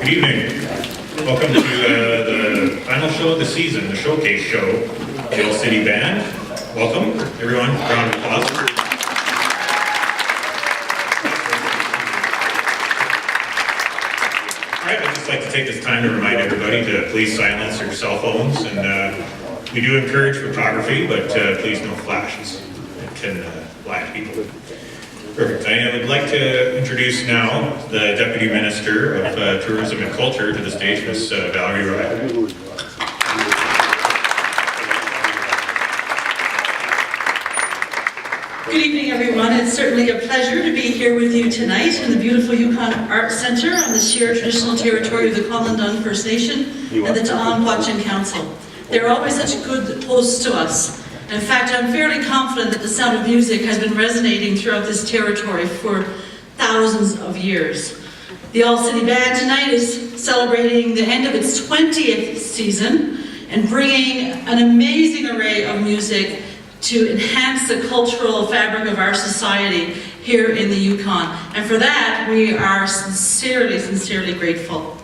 Good evening. Welcome to the final show of the season, the showcase show, the All City Band. Welcome, everyone. Round of applause. All right, I'd just like to take this time to remind everybody to please silence your cell phones, and we do encourage photography, but please no flashes. It can blind people. Perfect. I would like to introduce now the Deputy Minister of Tourism and Culture to the stage, Ms. Valerie Ryan. Good evening, everyone. It's certainly a pleasure to be here with you tonight in the beautiful Yukon Arts Centre on the shared traditional territory of the Kwalendon First Nation and the Ta'anquatchin Council. They're always such good hosts to us. In fact, I'm fairly confident that the sound of music has been resonating throughout this territory for thousands of years. The All City Band tonight is celebrating the end of its 20th season and bringing an amazing array of music to enhance the cultural fabric of our society here in the Yukon. And for that, we are sincerely, sincerely grateful.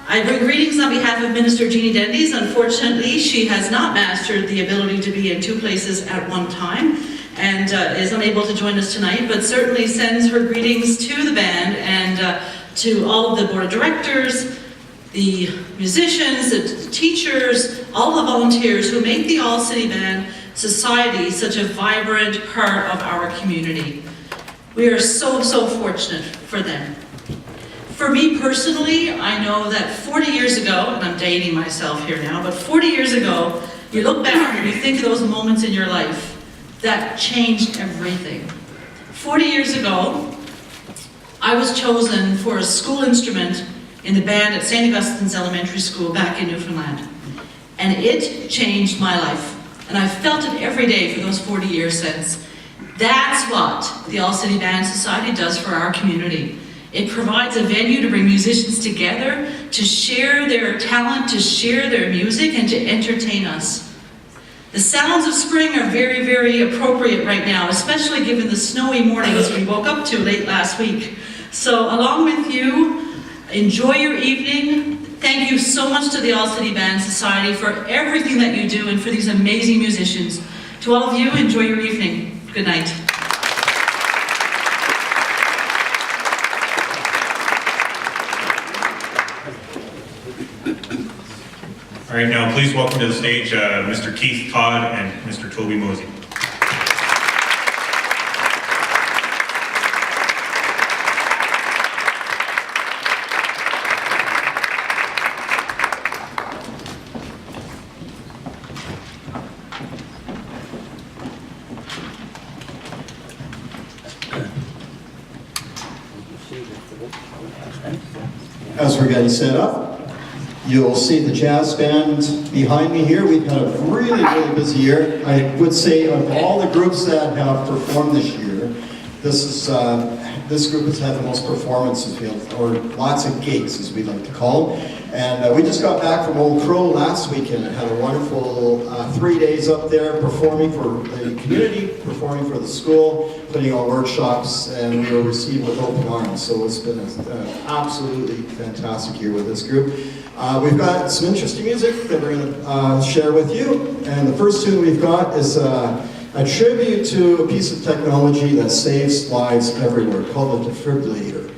I bring greetings on behalf of Minister Jeannie Dendies. Unfortunately, she has not mastered the ability to be in two places at one time and is unable to join us tonight, but certainly sends her greetings to the band and to all of the board of directors, the musicians, the teachers, all the volunteers who make the All City Band Society such a vibrant part of our community. We are so, so fortunate for them. For me personally, I know that 40 years ago, and I'm dating myself here now, but 40 years ago, you look back and you think of those moments in your life that changed everything. 40 years ago, I was chosen for a school instrument in the band at St. Augustine's Elementary School back in Newfoundland. And it changed my life. And I've felt it every day for those 40 years since. That's what the All City Band Society does for our community. It provides a venue to bring musicians together, to share their talent, to share their music, and to entertain us. The sounds of spring are very, very appropriate right now, especially given the snowy mornings we woke up to late last week. So along with you, enjoy your evening. Thank you so much to the All City Band Society for everything that you do and for these amazing musicians. To all of you, enjoy your evening. Good night. All right, now please welcome to the stage Mr. Keith Todd and Mr. Toby Mosey. As we're getting set up, you'll see the jazz band behind me here. We've had a really, really busy year. I would say of all the groups that have performed this year, this group has had the most performances, or lots of gigs, as we like to call them. And we just got back from Old Crow last weekend and had a wonderful 3 days up there performing for the community, performing for the school, putting on workshops, and we were received with open arms. So it's been an absolutely fantastic year with this group. We've got some interesting music that we're going to share with you. And the first tune we've got is a tribute to a piece of technology that saves lives everywhere, called the defibrillator.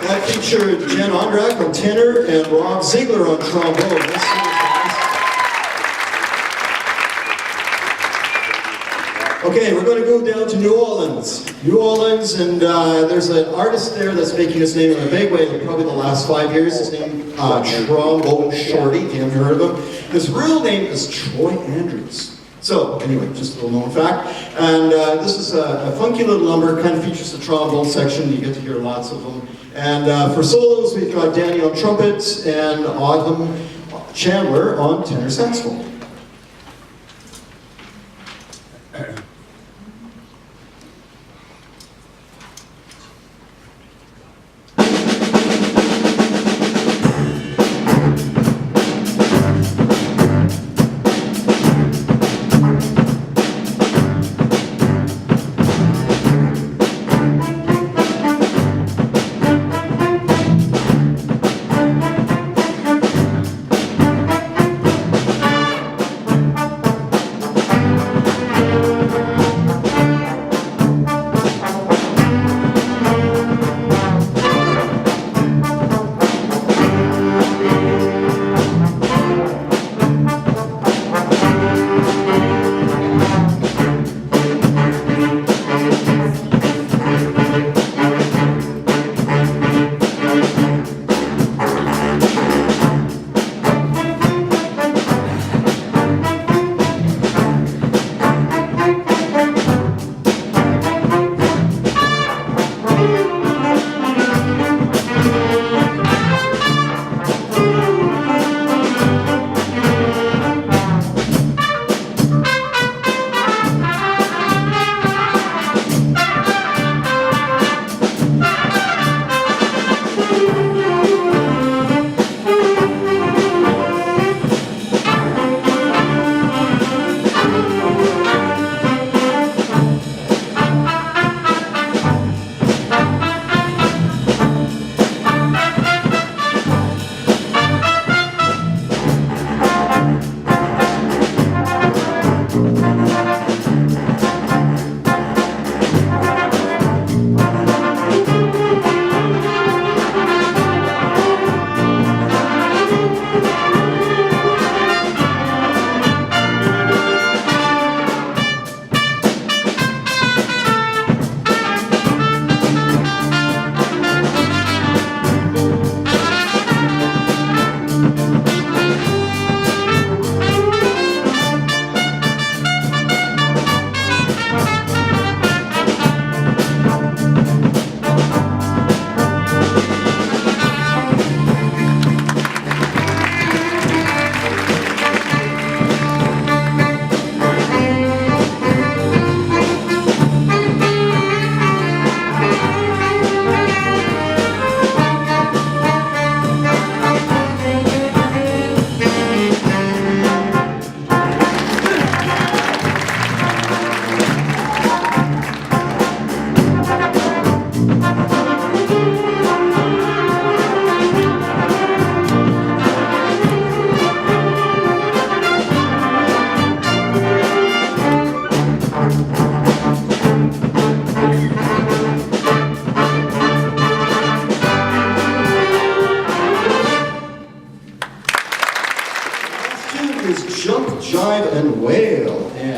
That featured Jen Ondrak on tenor and Rob Ziegler on trombone. Let's see it, guys. Okay, we're going to go down to New Orleans. New Orleans, and there's an artist there that's making his name in a big way, probably the last 5 years. His name Trombone Shorty, if you haven't heard of him. His real name is Troy Andrews. So, anyway, just a little known fact. And this is a funky little number, kind of features the trombone section. You get to hear lots of them. And for solos, we've got Danny on trumpet and Autumn Chandler on tenor saxophone.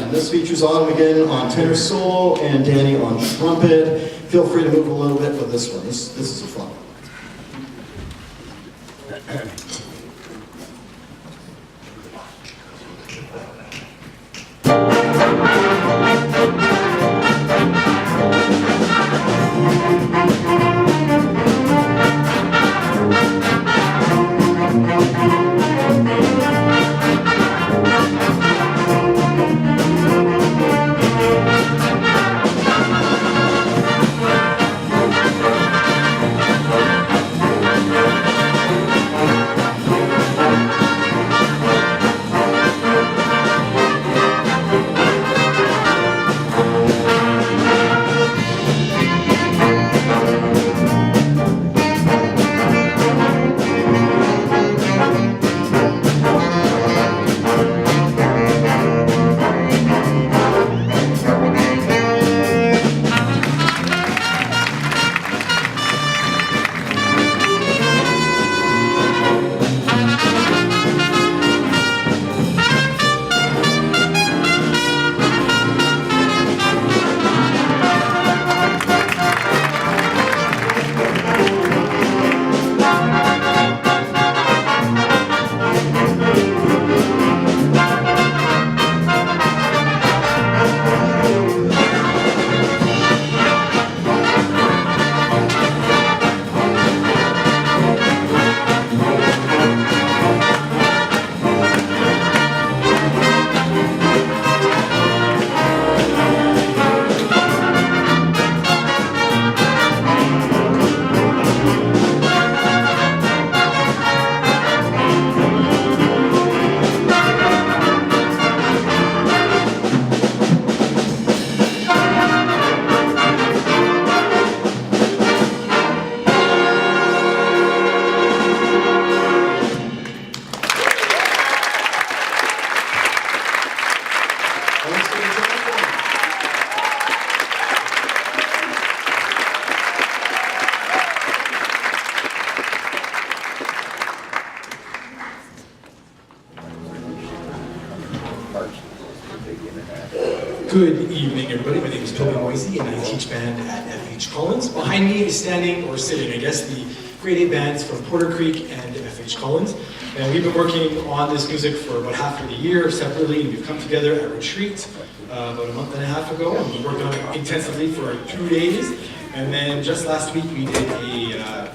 This features Autumn again on tenor solo and Danny on trumpet. Feel free to move a little bit with this one. This is a fun one. Good evening, everybody. My name is Toby Moisey, and I teach band at FH Collins. Behind me is standing, or sitting, I guess, the grade 8 bands from Porter Creek and FH Collins. And we've been working on this music for about half of the year separately, and we've come together at retreat about a month and a half ago, and we worked on it intensively for 2 days. And then just last week, we did a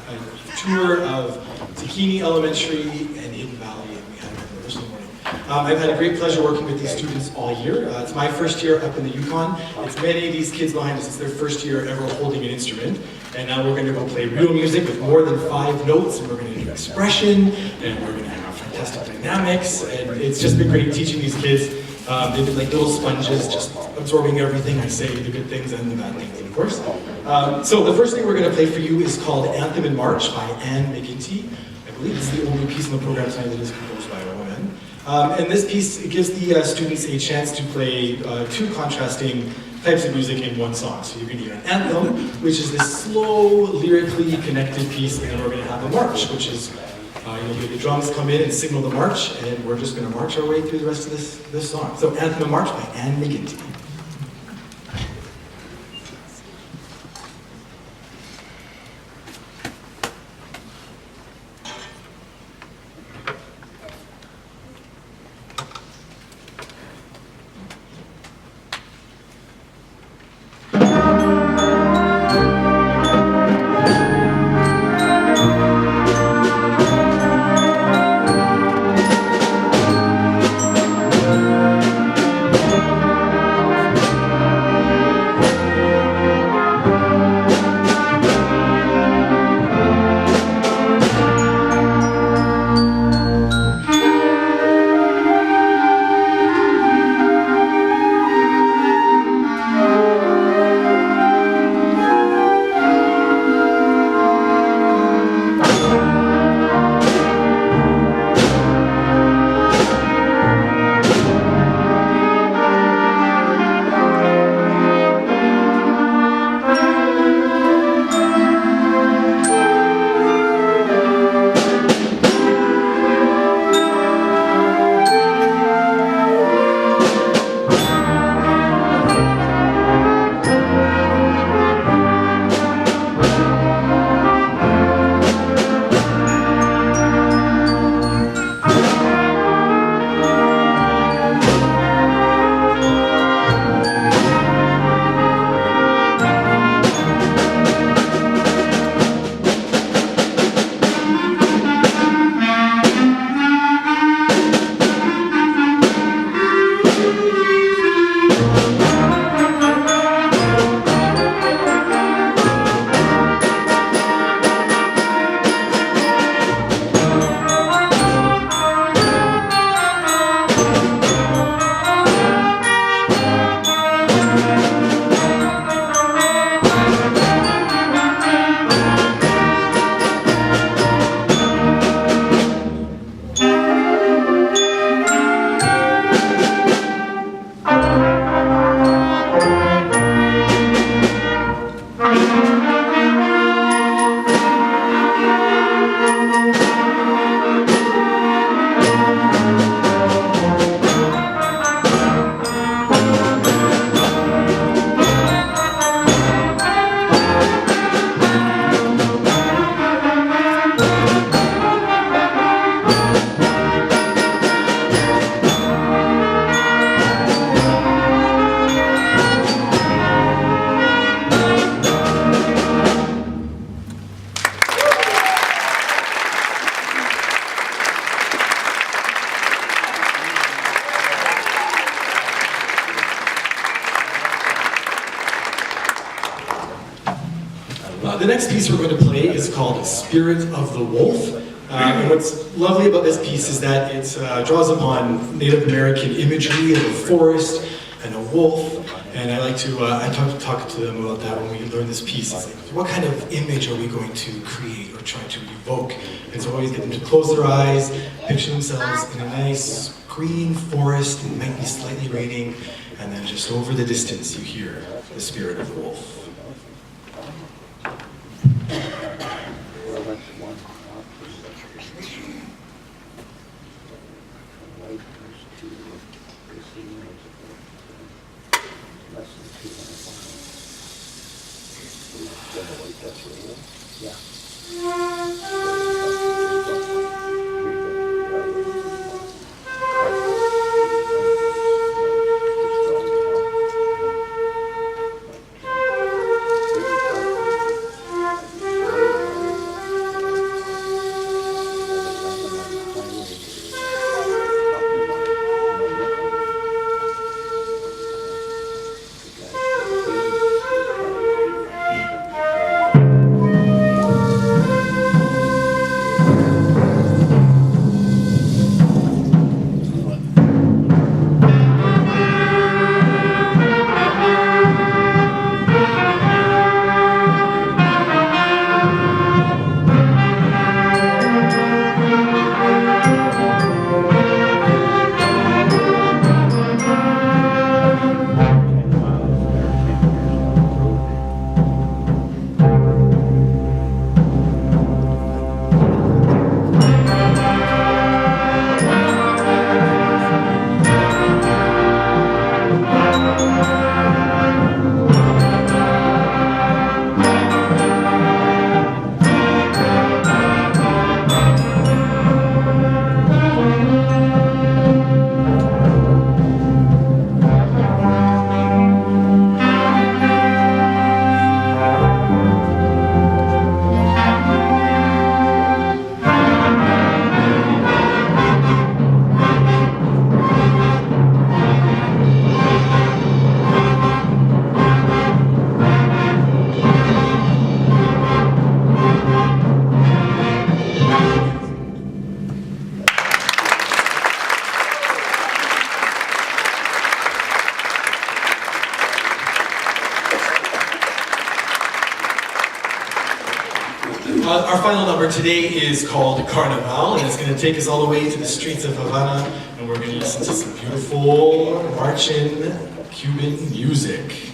tour of Zucchini Elementary and Hidden Valley, and we had a rehearsal morning. I've had a great pleasure working with these students all year. It's my first year up in the Yukon. It's many of these kids behind us, it's their first year ever holding an instrument. And now we're going to go play real music with more than 5 notes, and we're going to do expression, and we're going to have fantastic dynamics. And it's just been great teaching these kids. They've been like little sponges, just absorbing everything I say, the good things and the bad things, of course. So the first thing we're going to play for you is called Anthem in March by Anne McGinty. I believe it's the only piece in the program tonight that is composed by a woman. And this piece, it gives the students a chance to play 2 contrasting types of music in one song. So you're going to hear an anthem, which is this slow, lyrically connected piece, and then we're going to have a march, which is, you'll hear the drums come in and signal the march, and we're just going to march our way through the rest of this song. So Anthem in March by Anne McGinty. The next piece we're going to play is called Spirit of the Wolf. And what's lovely about this piece is that it draws upon Native American imagery of a forest and a wolf. And I like to, I talk to them about that when we learn this piece. It's like, what kind of image are we going to create or try to evoke? And so I always get them to close their eyes, picture themselves in a nice green forest, and it might be slightly raining, and then just over the distance you hear the spirit of the wolf. today is called Carnival, and it's going to take us all the way to the streets of Havana, and we're going to listen to some beautiful marching Cuban music.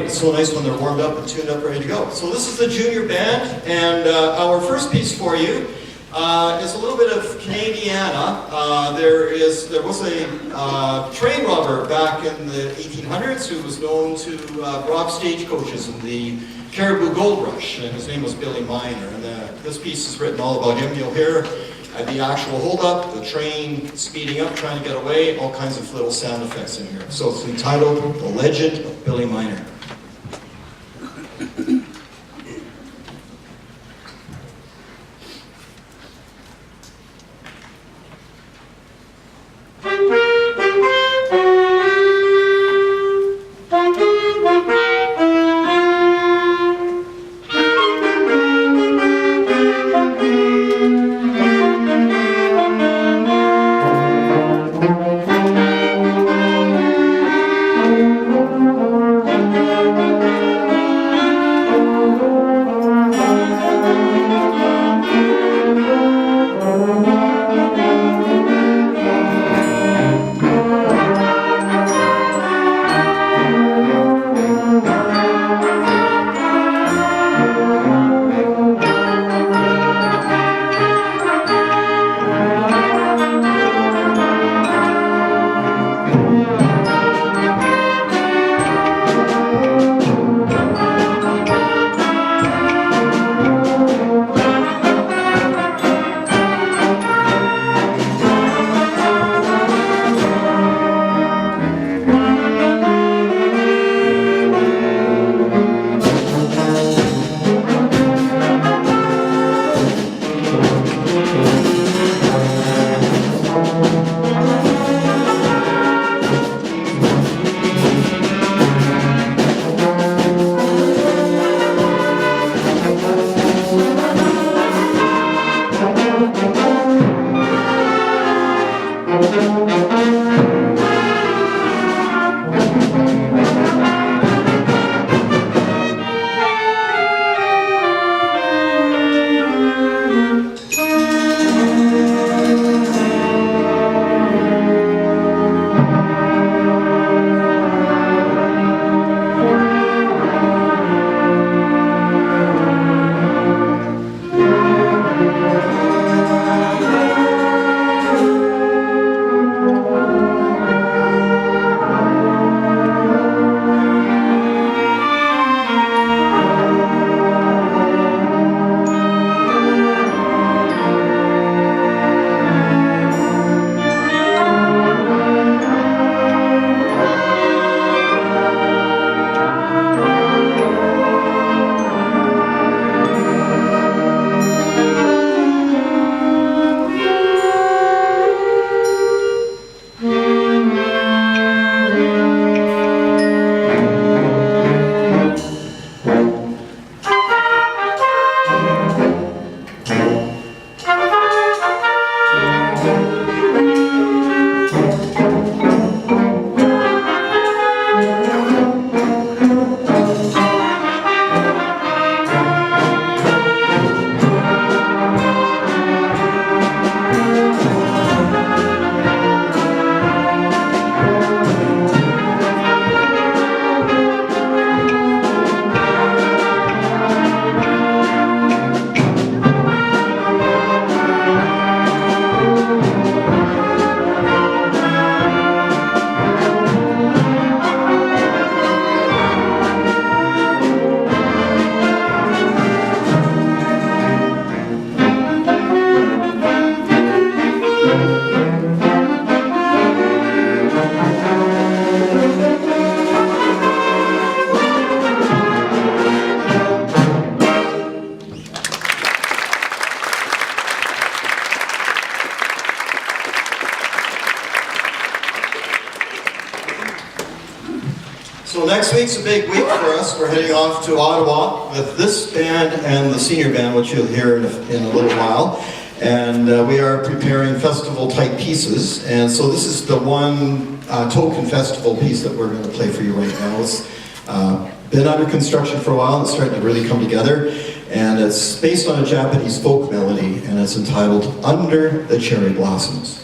It's so nice when they're warmed up and tuned up, ready to go. So this is the junior band, and our first piece for you is a little bit of Canadiana. There was a train robber back in the 1800s who was known to rob stagecoaches in the Caribou Gold Rush, and his name was Billy Miner. And this piece is written all about him. You'll hear the actual hold-up, the train speeding up, trying to get away, all kinds of little sound effects in here. So it's entitled The Legend of Billy Miner. So next week's a big week for us. We're heading off to Ottawa with this band and the senior band, which you'll hear in a little while. And we are preparing festival-type pieces. And so this is the one token festival piece that we're going to play for you right now. It's been under construction for a while, and it's starting to really come together. And it's based on a Japanese folk melody, and it's entitled Under the Cherry Blossoms.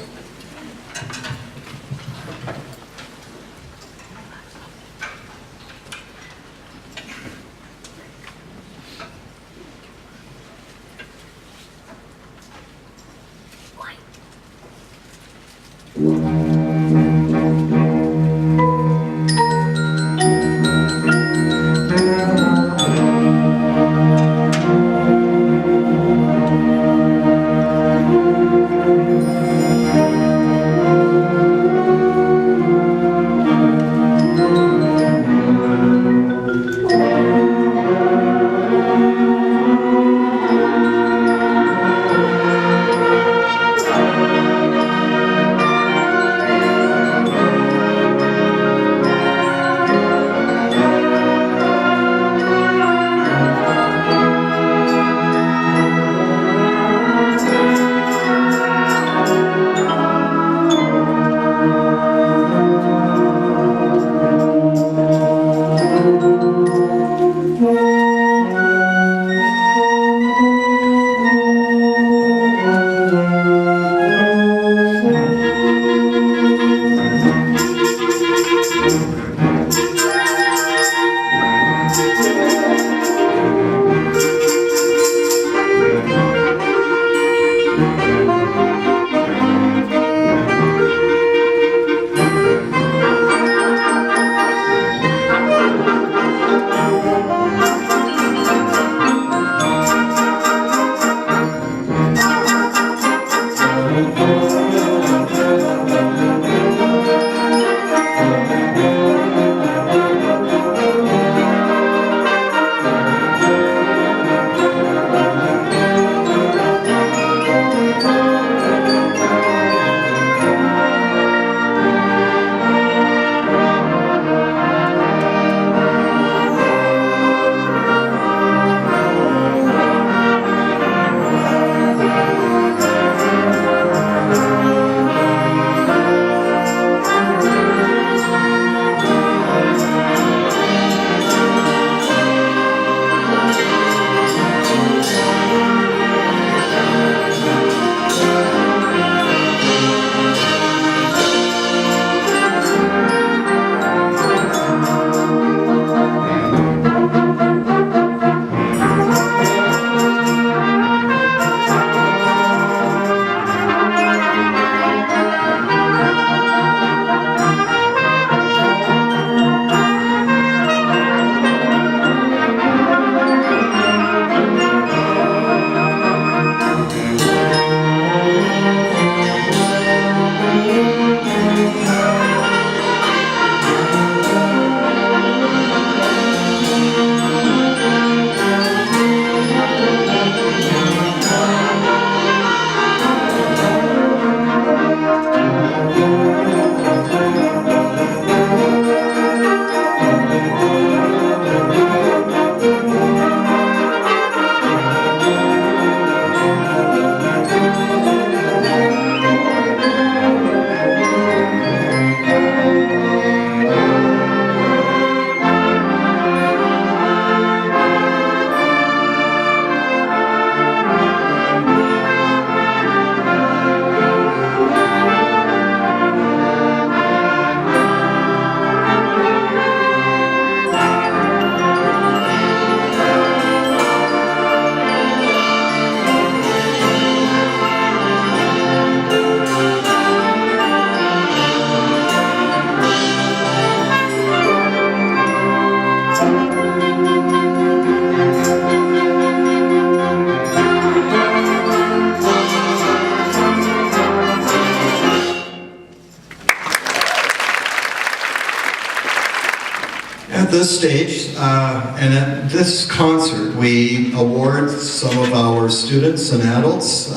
At this stage, and at this concert, we award some of our students and adults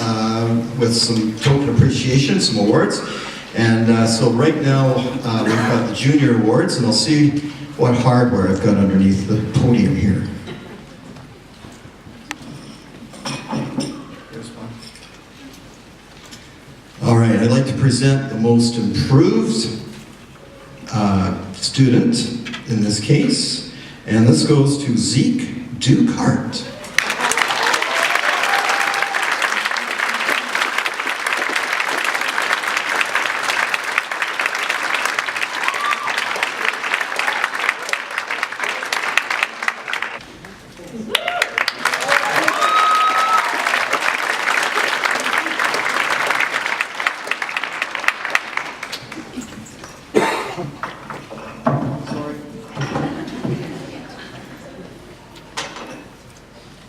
with some token appreciation, some awards. And so right now, we've got the junior awards, and I'll see what hardware I've got underneath the podium here. All right, I'd like to present the most improved student in this case, and this goes to Zeke Dukart.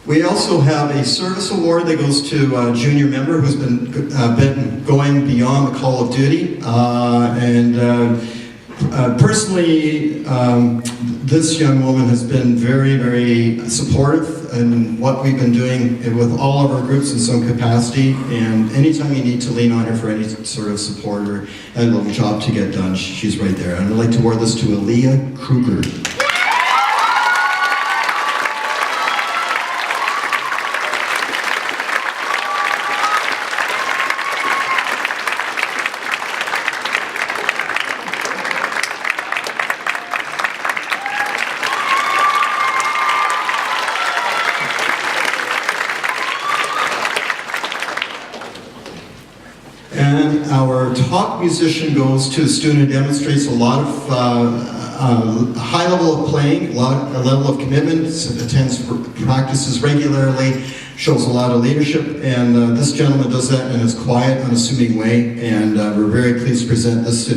We also have a service award that goes to a junior member who's been going beyond the call of duty. Personally, this young woman has been very, very supportive in what we've been doing with all of our groups in some capacity. And anytime you need to lean on her for any sort of support or a little job to get done, she's right there. And I'd like to award this to Aaliyah Kruger. And our top musician goes to a student who demonstrates a lot of a high level of playing, a level of commitment, attends practices regularly, shows a lot of leadership, and this gentleman does that in his quiet, unassuming way, and we're very pleased to present this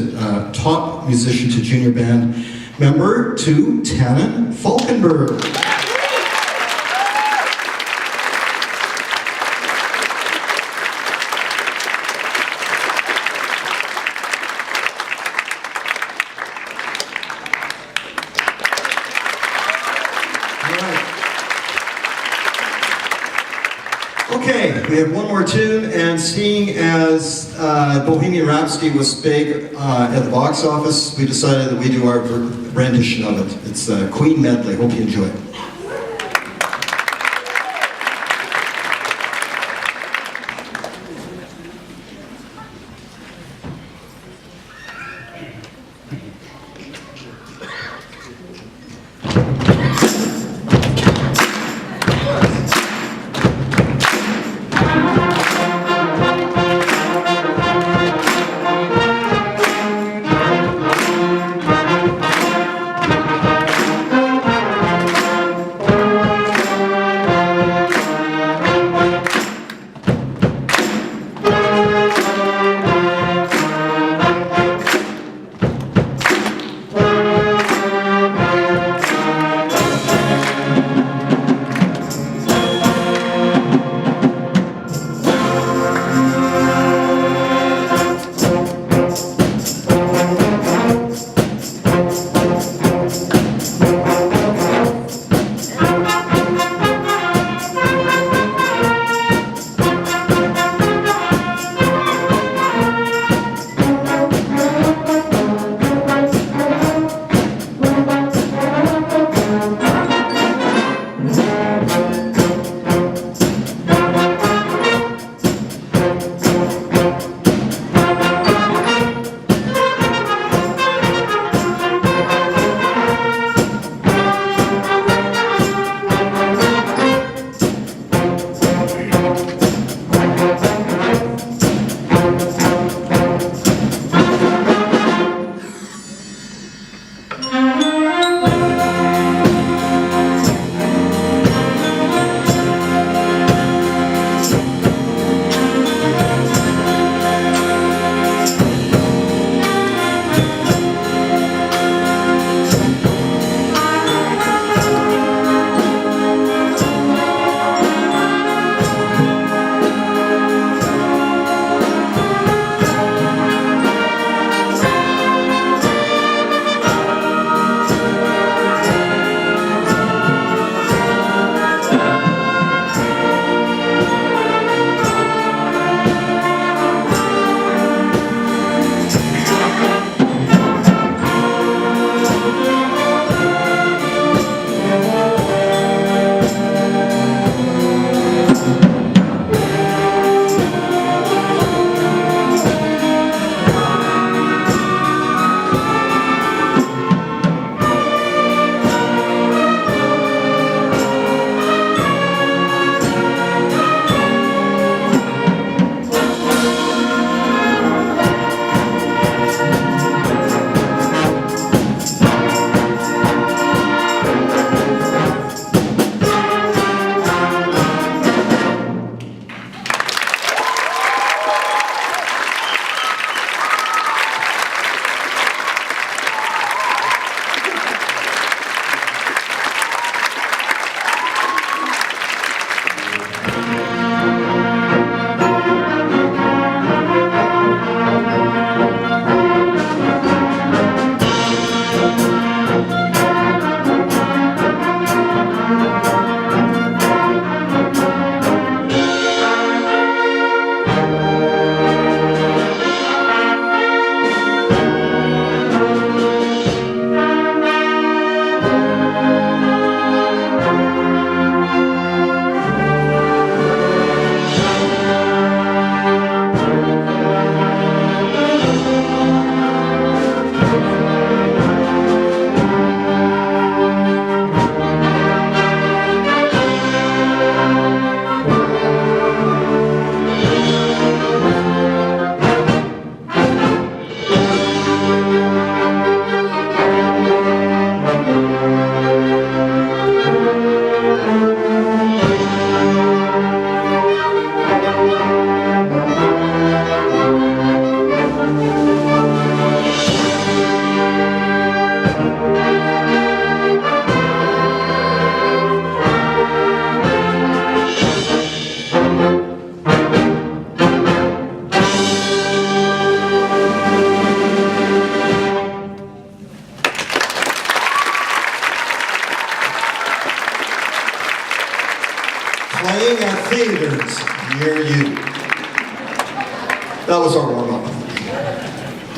top musician to junior band member to Tannen Falkenberg. Okay, we have one more tune, and seeing as Bohemian Rhapsody was big at the box office, we decided that we do our rendition of it. It's Queen medley. Hope you enjoy it.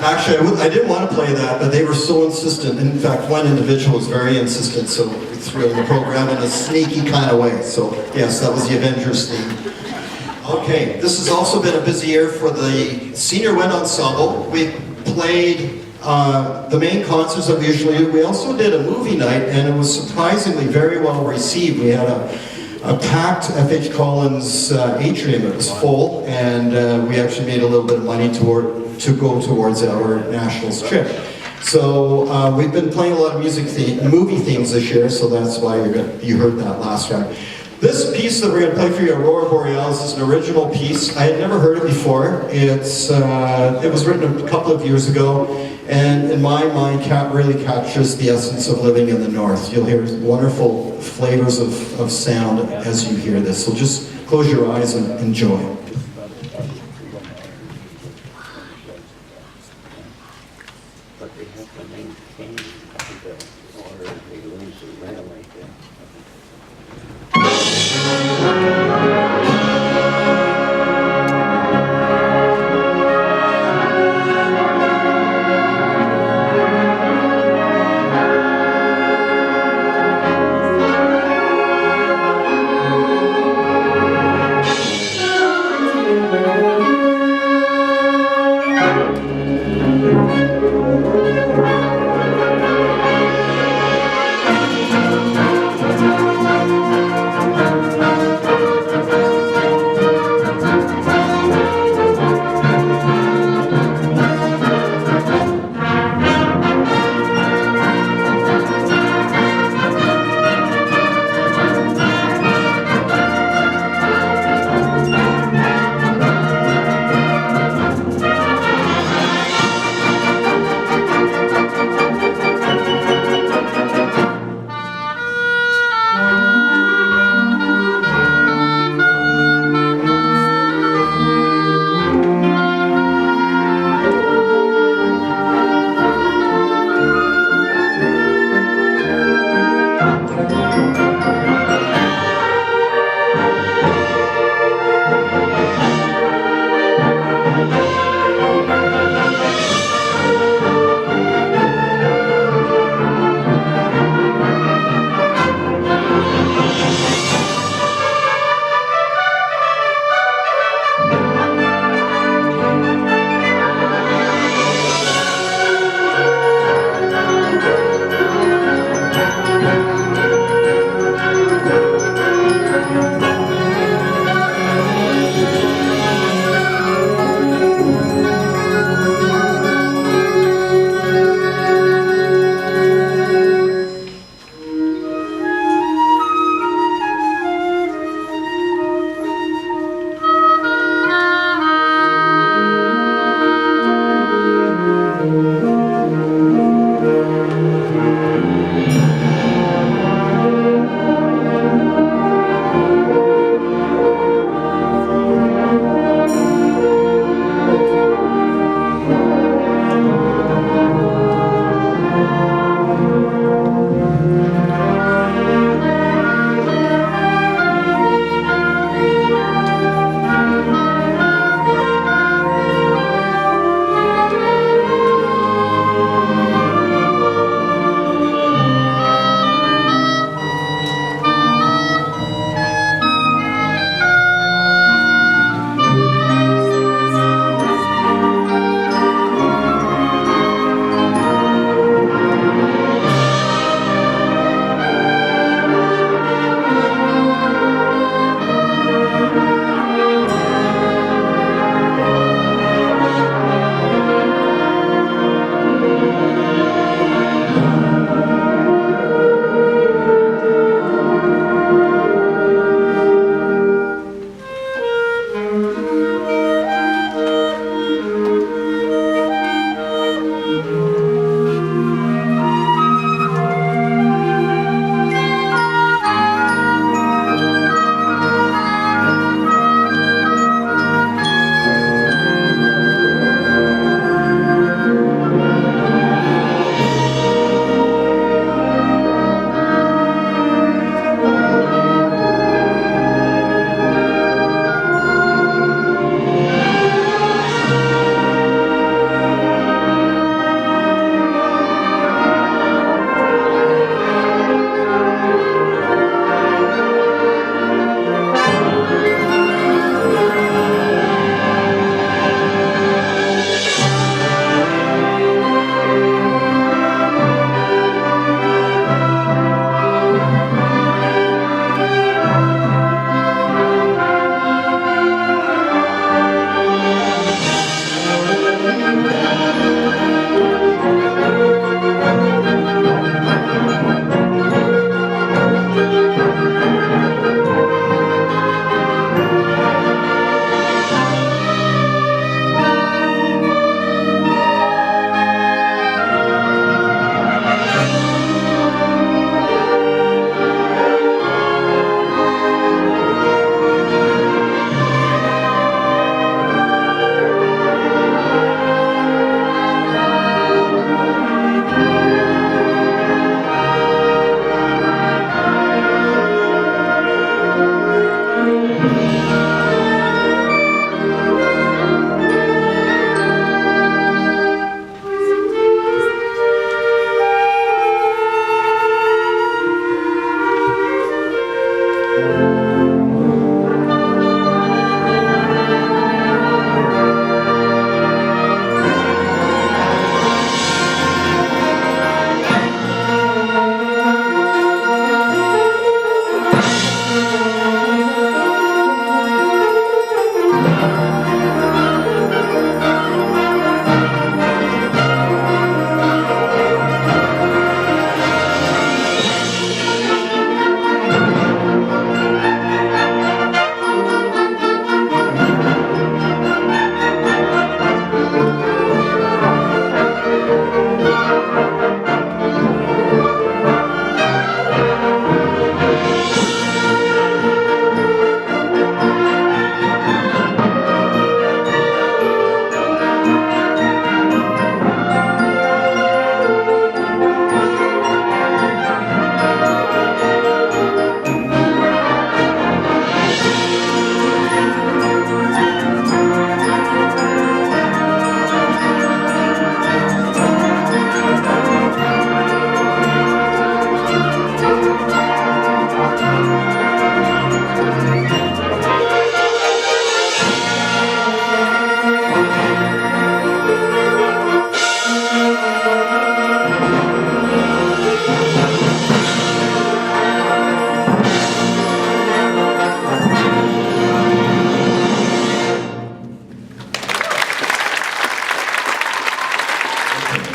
Actually, I didn't want to play that, but they were so insistent. In fact, one individual was very insistent, so we threw in the program in a sneaky kind of way. So yes, that was the Avengers theme. Okay, this has also been a busy year for the Senior Wind Ensemble. We played the main concerts that we usually do. We also did a movie night, and it was surprisingly very well received. We had a packed F.H. Collins atrium. It was full, and we actually made a little bit of money to go towards our nationals trip. So we've been playing a lot of movie themes this year, so that's why you heard that last track. This piece that we're going to play for you, Aurora Borealis, is an original piece. I had never heard it before. It was written a couple of years ago, and in my mind, really captures the essence of living in the North. You'll hear wonderful flavors of sound as you hear this. So just close your eyes and enjoy. But they have to maintain the order, they lose the railway there.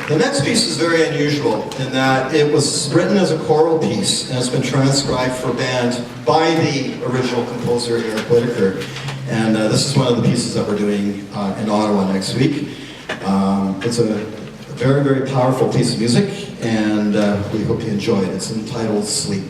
The next piece is very unusual in that it was written as a choral piece and it's been transcribed for band by the original composer, Eric Whittaker. And this is one of the pieces that we're doing in Ottawa next week. It's a very, very powerful piece of music, and we hope you enjoy it. It's entitled Sleep.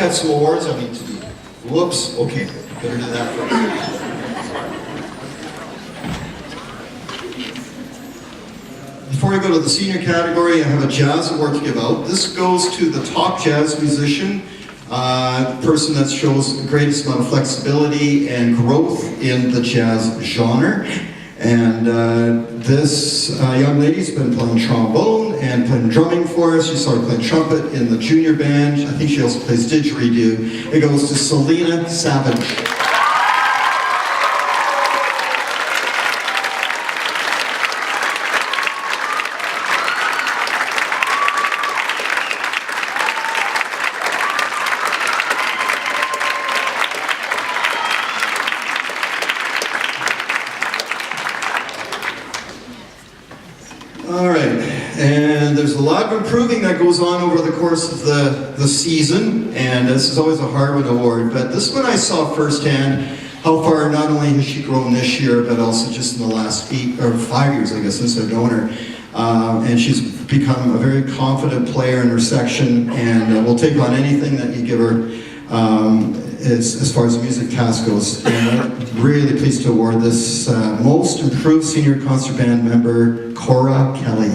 had some awards I need to do. Whoops, okay, better do that first. Before I go to the senior category, I have a jazz award to give out. This goes to the top jazz musician, person that shows the greatest amount of flexibility and growth in the jazz genre. And this young lady's been playing trombone and playing drumming for us. She started playing trumpet in the junior band. I think she also plays didgeridoo. It goes to Selena Savage. All right, and there's a lot of improving that goes on over the course of the season, and this is always a hard one award, but this one I saw firsthand how far not only has she grown this year, but also just in the last 5 years, I guess, since I've known her. And she's become a very confident player in her section, and will take on anything that you give her as far as the music task goes. And I'm really pleased to award this Most Improved Senior Concert Band member, Cora Kelly.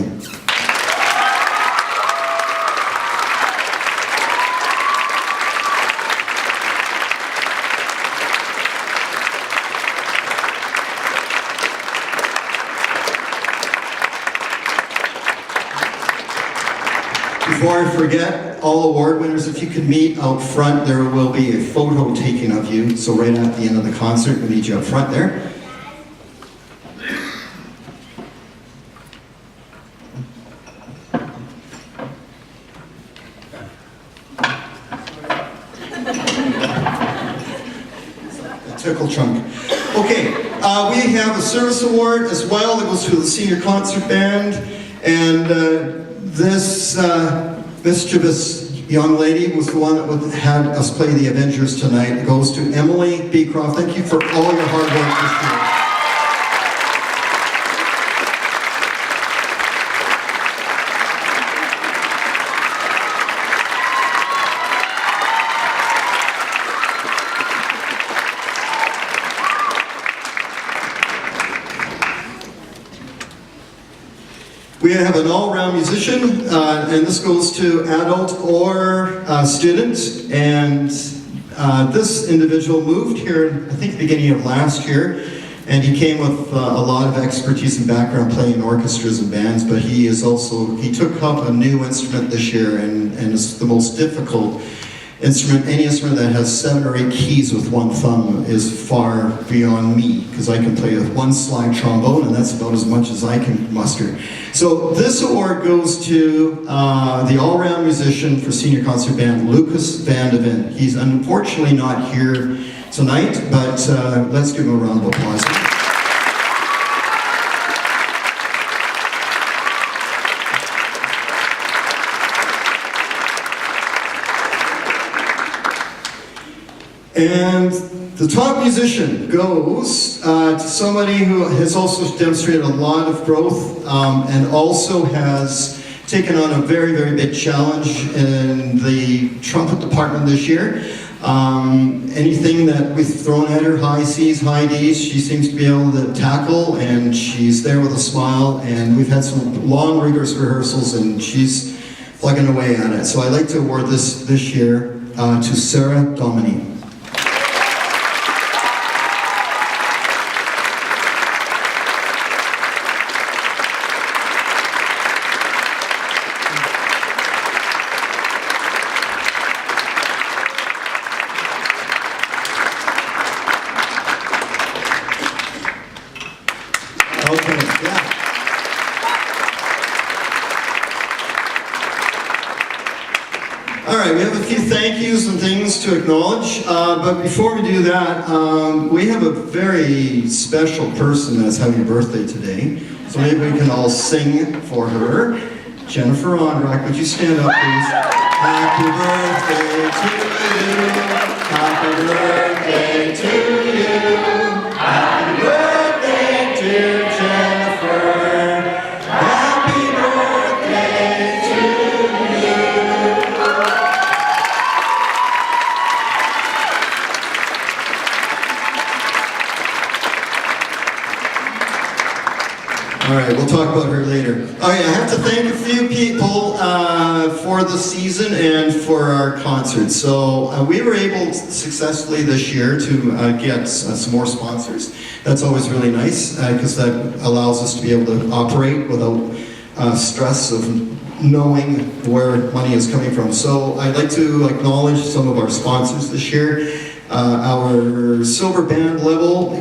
Before I forget, all award winners, if you could meet out front, there will be a photo taken of you. So right at the end of the concert, we'll meet you up front there. Tickle chunk. Okay, we have a service award as well that goes to the senior concert band, and this mischievous young lady was the one that had us play the Avengers tonight. It goes to Emily Beecroft. Thank you for all your hard work this year. We have an all-round musician, and this goes to adult or student. And this individual moved here, I think, beginning of last year, and he came with a lot of expertise and background playing in orchestras and bands. But he took up a new instrument this year, and it's the most difficult instrument. Any instrument that has 7 or 8 keys with one thumb is far beyond me, because I can play with one slide trombone, and that's about as much as I can muster. So this award goes to the all-round musician for senior concert band, Lucas Van de Ven. He's unfortunately not here tonight, but let's give him a round of applause. And the top musician goes to somebody who has also demonstrated a lot of growth and also has taken on a very, very big challenge in the trumpet department this year. Anything that we've thrown at her, high C's, high D's, she seems to be able to tackle, and she's there with a smile, and we've had some long, rigorous rehearsals, and she's plugging away at it. So I'd like to award this year to Sarah Domini. Okay, yeah. All right, we have a few thank yous and things to acknowledge, but before we do that, we have a very special person that's having a birthday today, so maybe we can all sing for her. Jennifer Onrock, would you stand up, please? Happy birthday to you, happy birthday to you, happy birthday to Jennifer, happy birthday to you. All right, we'll talk about her later. Oh yeah, I have to thank a few people for the season and for our concert. So we were able successfully this year to get some more sponsors. That's always really nice because that allows us to be able to operate without stress of knowing where money is coming from. So I'd like to acknowledge some of our sponsors this year. Our silver band level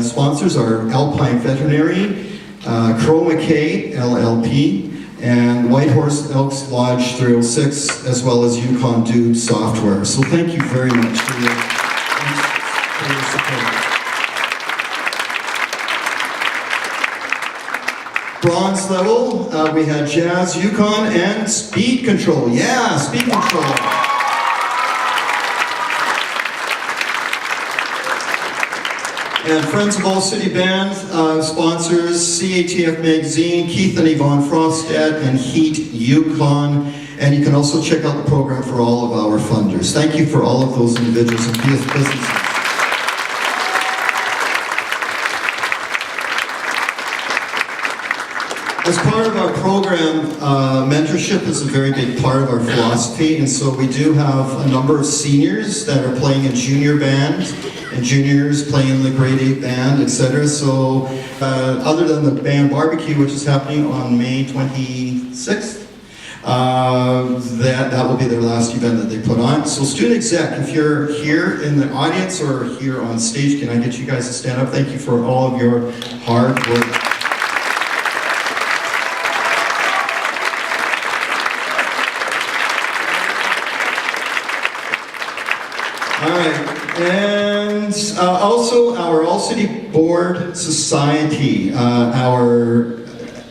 sponsors are Alpine Veterinary, Chroma K LLP, and Whitehorse Elks Lodge 306, as well as Yukon Dude Software. So thank you very much for your support. Bronze level, we had Jazz Yukon and Speed Control. Yeah, Speed Control. And Friends of All City Band sponsors CATF Magazine, Keith and Yvonne Frostad, and Heat Yukon. And you can also check out the program for all of our funders. Thank you for all of those individuals and businesses. As part of our program, mentorship is a very big part of our philosophy, and so we do have a number of seniors that are playing in junior band, and juniors playing in the grade 8 band, etc. So other than the band barbecue, which is happening on May 26th, that will be their last event that they put on. So student exec, if you're here in the audience or here on stage, can I get you guys to stand up? Thank you for all of your hard work. All right, and also our All-City Board Society, our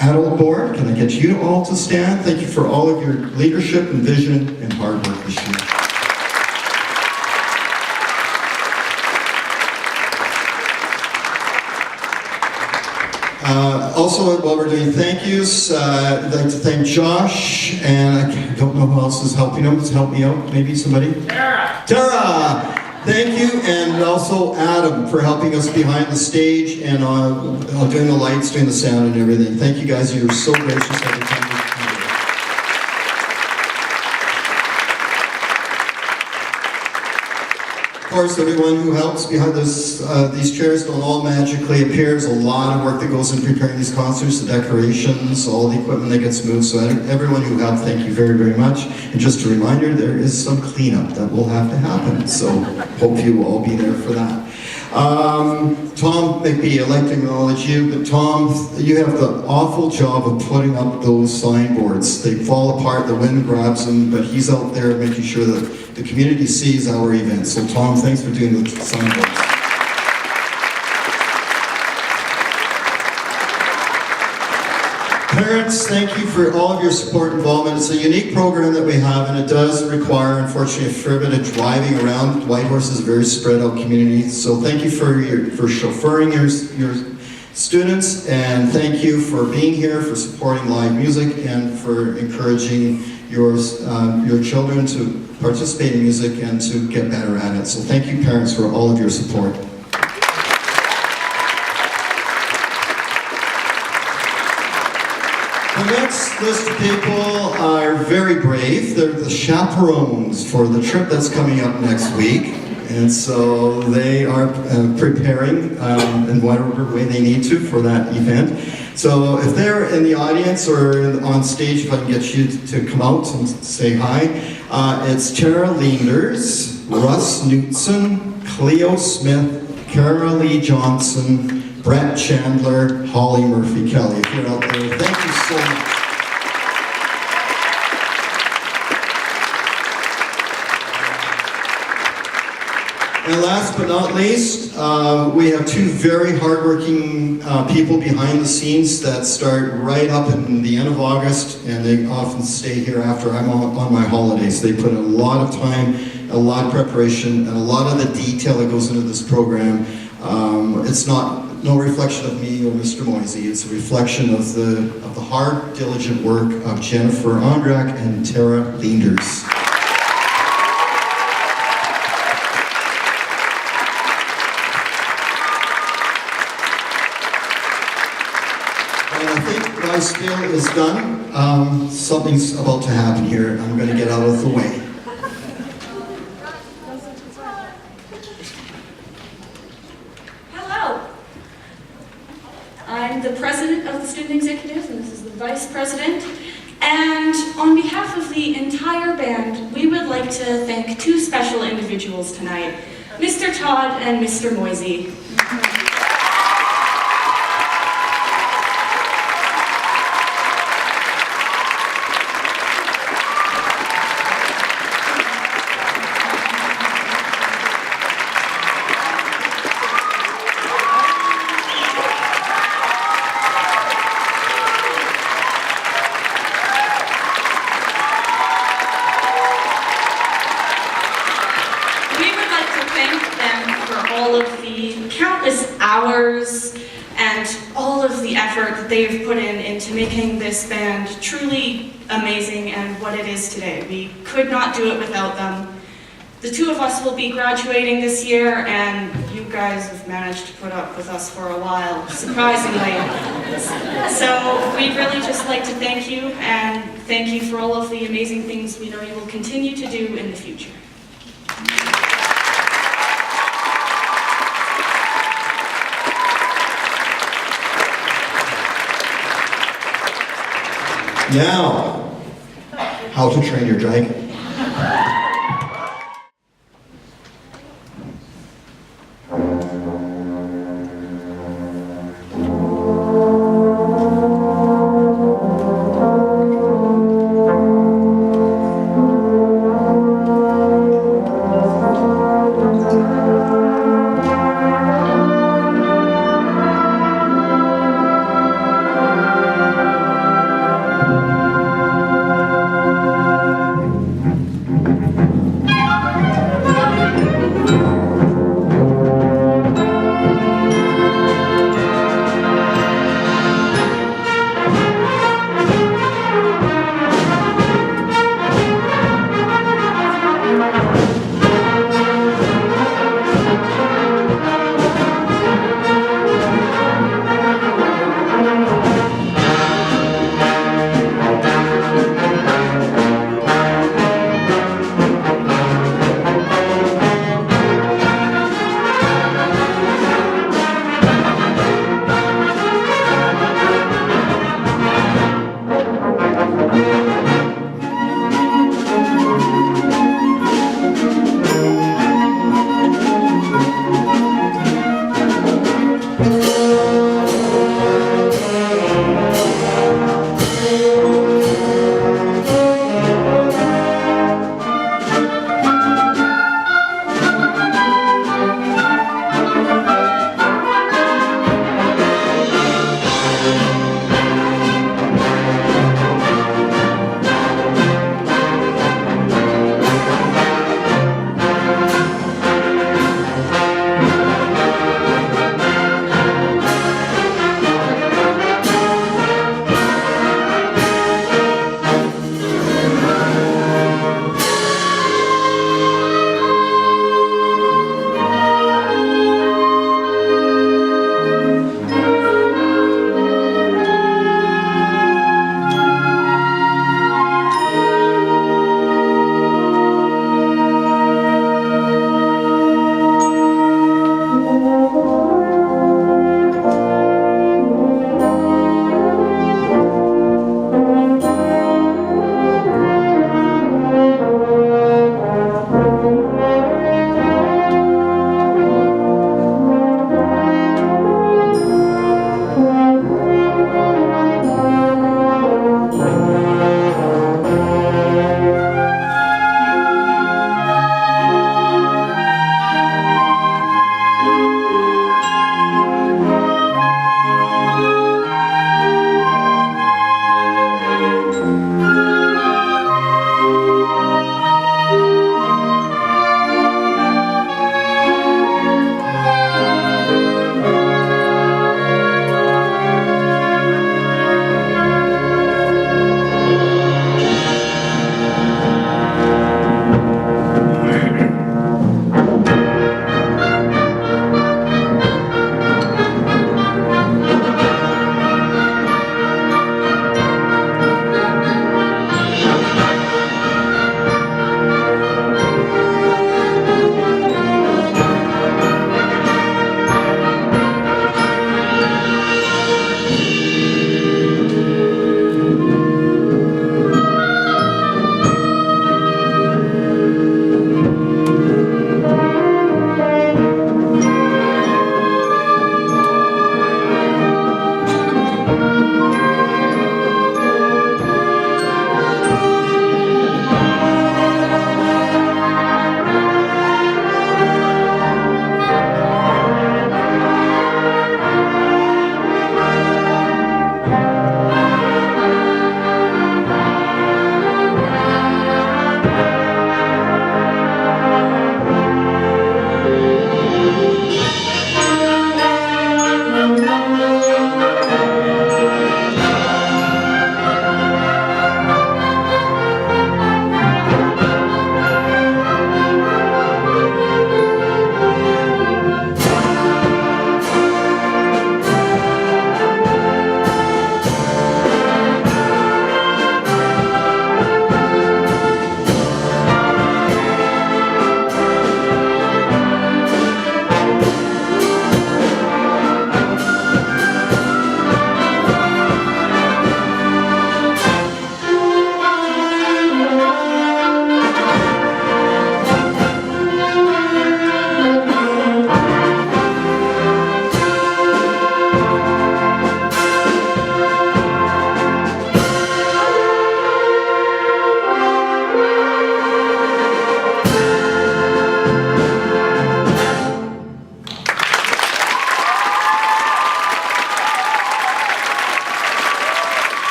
adult board. Can I get you all to stand? Thank you for all of your leadership and vision and hard work this year. Also, while we're doing thank yous, I'd like to thank Josh, and I don't know who else is helping him. Help me out, maybe somebody? Tara! Thank you, and also Adam for helping us behind the stage and doing the lights, doing the sound and everything. Thank you guys, you're so gracious every time you come here. Of course, everyone who helps behind this, these chairs don't all magically appear. There's a lot of work that goes into preparing these concerts, the decorations, all the equipment that gets moved. So everyone who helped, thank you very, very much. And just a reminder, there is some cleanup that will have to happen. So hope you will all be there for that. Tom, maybe I'd like to acknowledge you, but Tom, you have the awful job of putting up those signboards. They fall apart, the wind grabs them, but he's out there making sure that the community sees our events. So Tom, thanks for doing the signboards. Parents, thank you for all of your support and involvement. It's a unique program that we have, and it does require, unfortunately, a fair bit of driving around. Whitehorse is a very spread out community, so thank you for chauffeuring your students, and thank you for being here, for supporting live music, and for encouraging your children to participate in music and to get better at it. So thank you, parents, for all of your support. The next list of people are very brave. They're the chaperones for the trip that's coming up next week. And so they are preparing in whatever way they need to for that event. So if they're in the audience or on stage, if I can get you to come out and say hi. It's Tara Leanders, Russ Knutson, Cleo Smith, Carol Lee Johnson, Brett Chandler, Holly Murphy Kelly. If you're out there, thank you so much. And last but not least, we have two very hardworking people behind the scenes that start right up in the end of August, and they often stay here after I'm on my holidays. They put in a lot of time, a lot of preparation, and a lot of the detail that goes into this program. It's no reflection of me or Mr. Moisey. It's a reflection of the hard, diligent work of Jennifer Ondrak and Tara Leanders. my spiel is done. Something's about to happen here. I'm going to get out of the way. Hello. I'm the president of the Student Executive, and this is the vice president. And on behalf of the entire band, we would like to thank two special individuals tonight, Mr. Todd and Mr. Moisey. Hours and all of the effort that they've put into making this band truly amazing and what it is today. We could not do it without them. The two of us will be graduating this year, and you guys have managed to put up with us for a while, surprisingly. So we'd really just like to thank you, and thank you for all of the amazing things we know you will continue to do in the future. Now, how to train your dragon.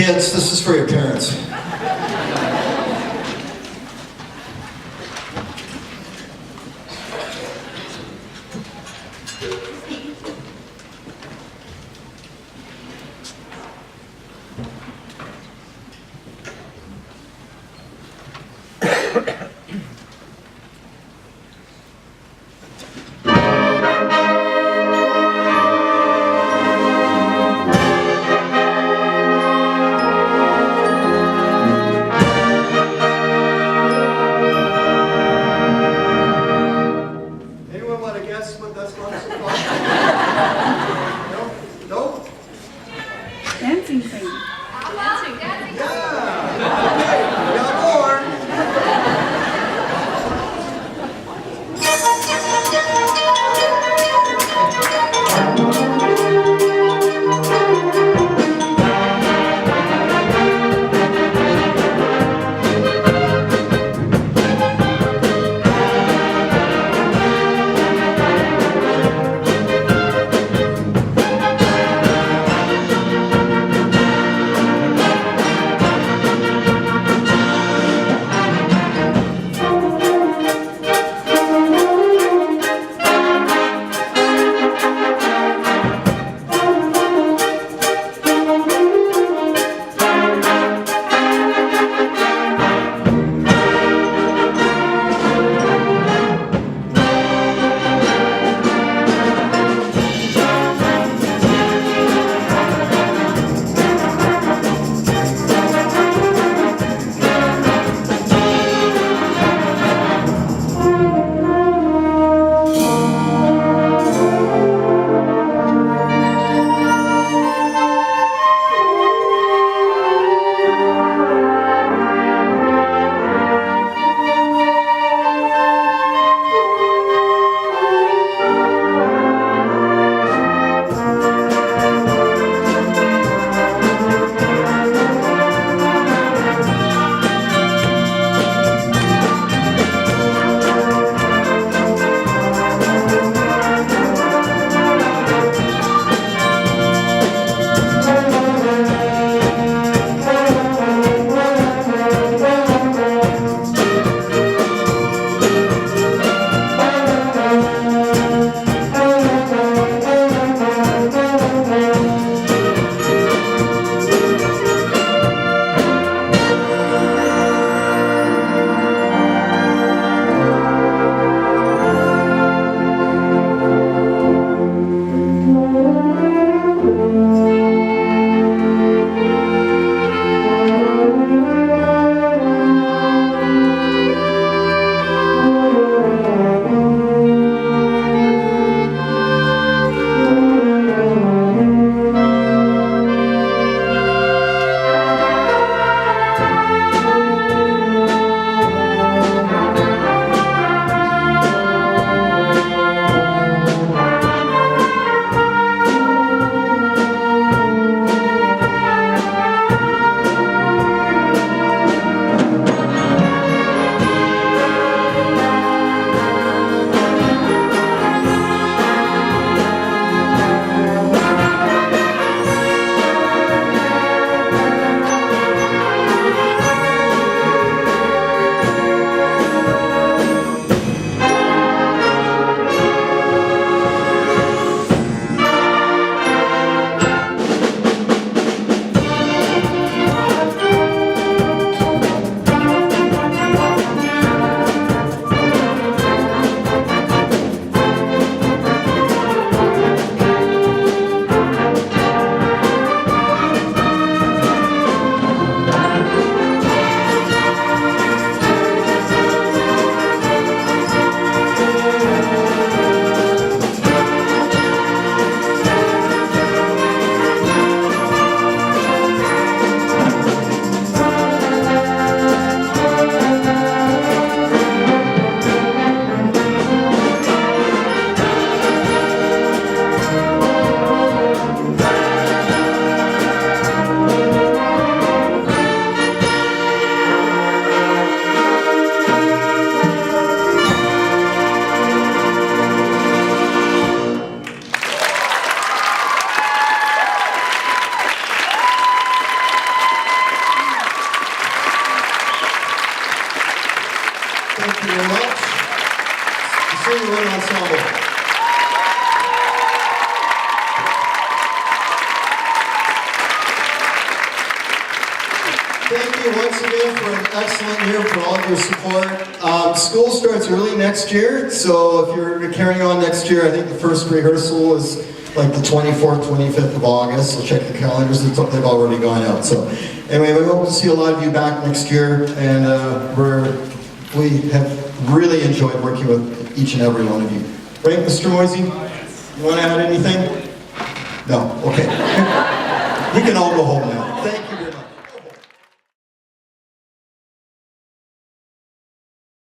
Kids, this is for your parents. Anyone want to guess what that's from so far? No? No? Dancing thing. Yeah! Okay, we got more. Thank you very much. Senior Wind Ensemble. Thank you once again for an excellent year, for all of your support. School starts early next year, so if you're carrying on next year, I think the first rehearsal is like the 24th, 25th of August, so check the calendars, they've already gone out. So anyway, we hope to see a lot of you back next year, and we have really enjoyed working with each and every one of you. Right, Mr. Moisey? You want to add anything? No? Okay. We can all go home now. Thank you.